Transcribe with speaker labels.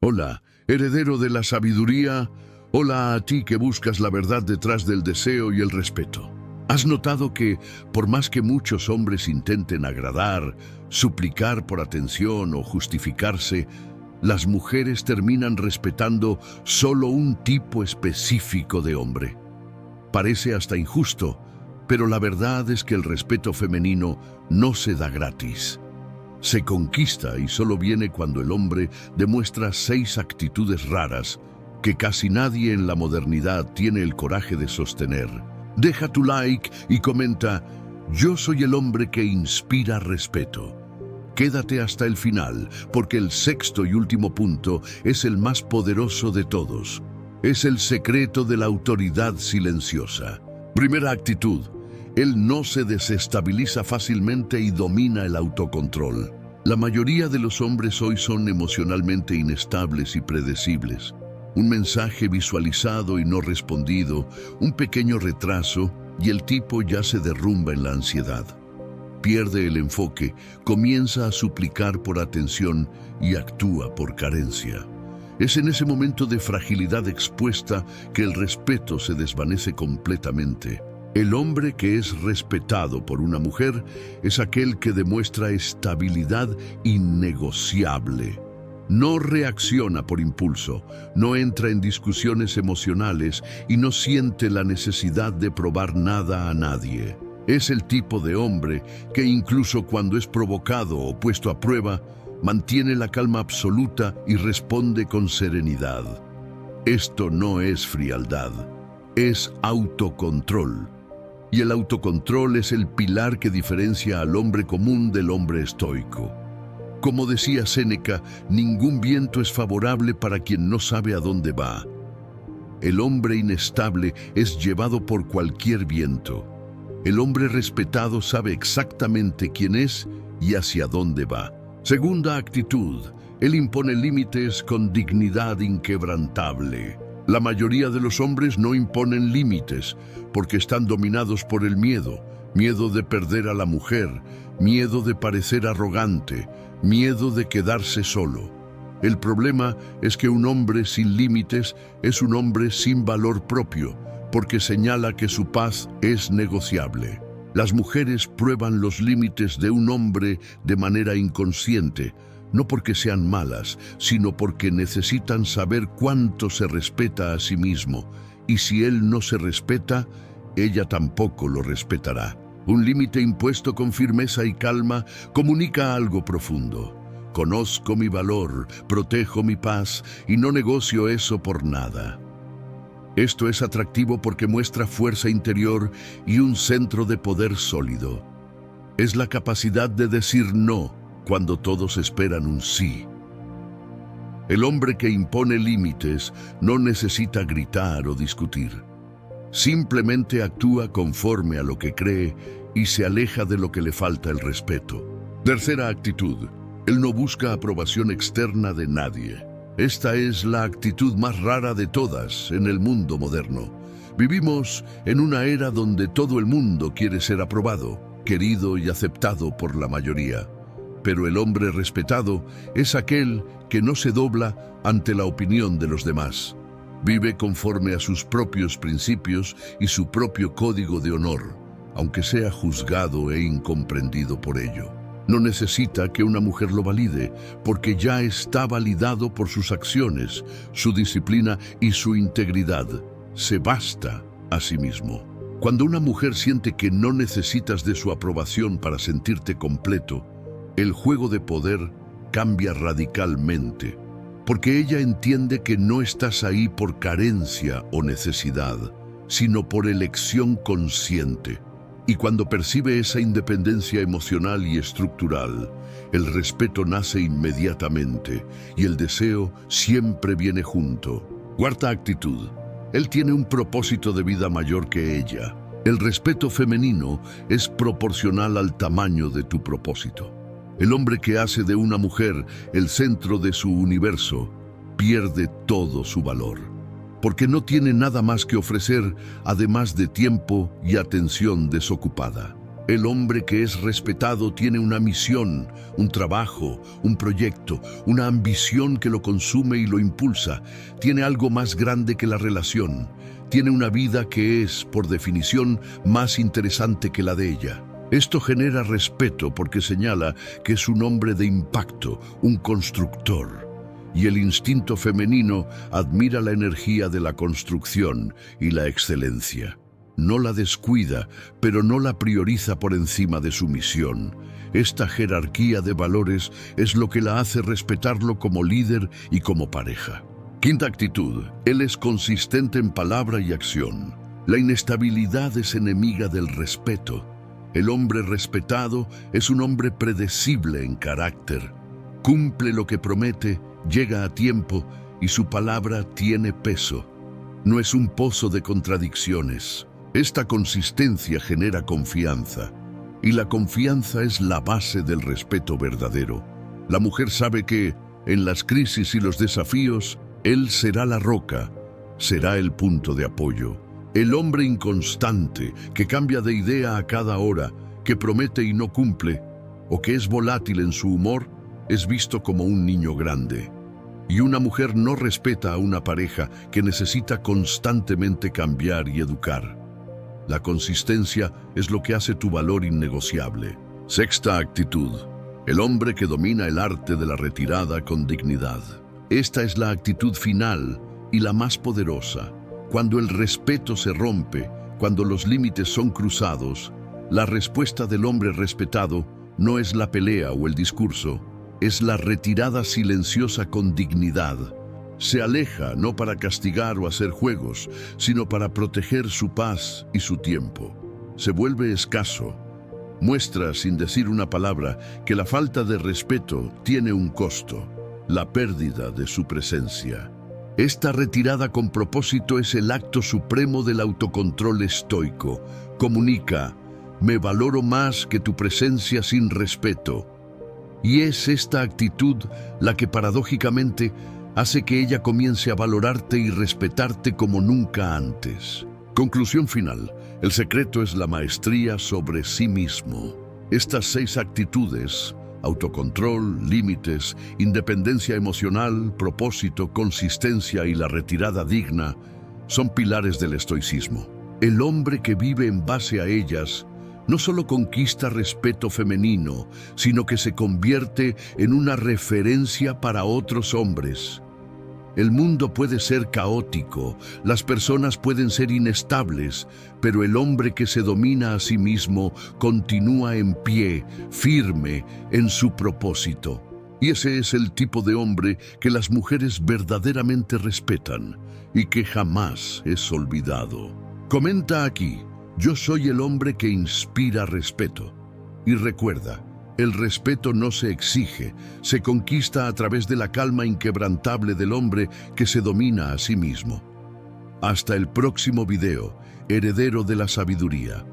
Speaker 1: Hola, heredero de la sabiduría. Hola a ti que buscas la verdad detrás del deseo y el respeto. ¿Has notado que, por más que muchos hombres intenten agradar, suplicar por atención o justificarse, las mujeres terminan respetando solo un tipo específico de hombre? Parece hasta injusto, pero la verdad es que el respeto femenino no se da gratis. Se conquista y solo viene cuando el hombre demuestra 6 actitudes raras que casi nadie en la modernidad tiene el coraje de sostener. Deja tu like y comenta: yo soy el hombre que inspira respeto. Quédate hasta el final, porque el 6º y último punto es el más poderoso de todos. Es el secreto de la autoridad silenciosa. Primera actitud: él no se desestabiliza fácilmente y domina el autocontrol. La mayoría de los hombres hoy son emocionalmente inestables y predecibles. Un mensaje visualizado y no respondido, un pequeño retraso y el tipo ya se derrumba en la ansiedad. Pierde el enfoque, comienza a suplicar por atención y actúa por carencia. Es en ese momento de fragilidad expuesta que el respeto se desvanece completamente. El hombre que es respetado por una mujer es aquel que demuestra estabilidad innegociable. No reacciona por impulso, no entra en discusiones emocionales y no siente la necesidad de probar nada a nadie. Es el tipo de hombre que incluso cuando es provocado o puesto a prueba, mantiene la calma absoluta y responde con serenidad. Esto no es frialdad, es autocontrol. Y el autocontrol es el pilar que diferencia al hombre común del hombre estoico. Como decía Séneca, ningún viento es favorable para quien no sabe a dónde va. El hombre inestable es llevado por cualquier viento. El hombre respetado sabe exactamente quién es y hacia dónde va. Segunda actitud: él impone límites con dignidad inquebrantable. La mayoría de los hombres no imponen límites porque están dominados por el miedo. Miedo de perder a la mujer, miedo de parecer arrogante, miedo de quedarse solo. El problema es que un hombre sin límites es un hombre sin valor propio, porque señala que su paz es negociable. Las mujeres prueban los límites de un hombre de manera inconsciente, no porque sean malas, sino porque necesitan saber cuánto se respeta a sí mismo, y si él no se respeta, ella tampoco lo respetará. Un límite impuesto con firmeza y calma comunica algo profundo. Conozco mi valor, protejo mi paz y no negocio eso por nada. Esto es atractivo porque muestra fuerza interior y un centro de poder sólido. Es la capacidad de decir no cuando todos esperan un sí. El hombre que impone límites no necesita gritar o discutir. Simplemente actúa conforme a lo que cree y se aleja de lo que le falta el respeto. Tercera actitud: él no busca aprobación externa de nadie. Esta es la actitud más rara de todas en el mundo moderno. Vivimos en una era donde todo el mundo quiere ser aprobado, querido y aceptado por la mayoría. Pero el hombre respetado es aquel que no se dobla ante la opinión de los demás. Vive conforme a sus propios principios y su propio código de honor, aunque sea juzgado e incomprendido por ello. No necesita que una mujer lo valide, porque ya está validado por sus acciones, su disciplina y su integridad. Se basta a sí mismo. Cuando una mujer siente que no necesitas de su aprobación para sentirte completo, el juego de poder cambia radicalmente, porque ella entiende que no estás ahí por carencia o necesidad, sino por elección consciente. Y cuando percibe esa independencia emocional y estructural, el respeto nace inmediatamente y el deseo siempre viene junto. Cuarta actitud: él tiene un propósito de vida mayor que ella. El respeto femenino es proporcional al tamaño de tu propósito. El hombre que hace de una mujer el centro de su universo pierde todo su valor, porque no tiene nada más que ofrecer además de tiempo y atención desocupada. El hombre que es respetado tiene una misión, un trabajo, un proyecto, una ambición que lo consume y lo impulsa. Tiene algo más grande que la relación. Tiene una vida que es, por definición, más interesante que la de ella. Esto genera respeto porque señala que es un hombre de impacto, un constructor. Y el instinto femenino admira la energía de la construcción y la excelencia. No la descuida, pero no la prioriza por encima de su misión. Esta jerarquía de valores es lo que la hace respetarlo como líder y como pareja. Quinta actitud, él es consistente en palabra y acción. La inestabilidad es enemiga del respeto. El hombre respetado es un hombre predecible en carácter. Cumple lo que promete, llega a tiempo y su palabra tiene peso. No es un pozo de contradicciones. Esta consistencia genera confianza, y la confianza es la base del respeto verdadero. La mujer sabe que, en las crisis y los desafíos, él será la roca, será el punto de apoyo. El hombre inconstante, que cambia de idea a cada hora, que promete y no cumple, o que es volátil en su humor, es visto como un niño grande. Y una mujer no respeta a una pareja que necesita constantemente cambiar y educar. La consistencia es lo que hace tu valor innegociable. Sexta actitud. El hombre que domina el arte de la retirada con dignidad. Esta es la actitud final y la más poderosa. Cuando el respeto se rompe, cuando los límites son cruzados, la respuesta del hombre respetado no es la pelea o el discurso, es la retirada silenciosa con dignidad. Se aleja no para castigar o hacer juegos, sino para proteger su paz y su tiempo. Se vuelve escaso. Muestra, sin decir una palabra, que la falta de respeto tiene un costo, la pérdida de su presencia. Esta retirada con propósito es el acto supremo del autocontrol estoico. Comunica, me valoro más que tu presencia sin respeto. Y es esta actitud la que paradójicamente hace que ella comience a valorarte y respetarte como nunca antes. Conclusión final. El secreto es la maestría sobre sí mismo. Estas 6 actitudes, autocontrol, límites, independencia emocional, propósito, consistencia y la retirada digna, son pilares del estoicismo. El hombre que vive en base a ellas no solo conquista respeto femenino, sino que se convierte en una referencia para otros hombres. El mundo puede ser caótico, las personas pueden ser inestables, pero el hombre que se domina a sí mismo continúa en pie, firme en su propósito. Y ese es el tipo de hombre que las mujeres verdaderamente respetan y que jamás es olvidado. Comenta aquí. Yo soy el hombre que inspira respeto. Y recuerda, el respeto no se exige, se conquista a través de la calma inquebrantable del hombre que se domina a sí mismo. Hasta el próximo video, heredero de la sabiduría.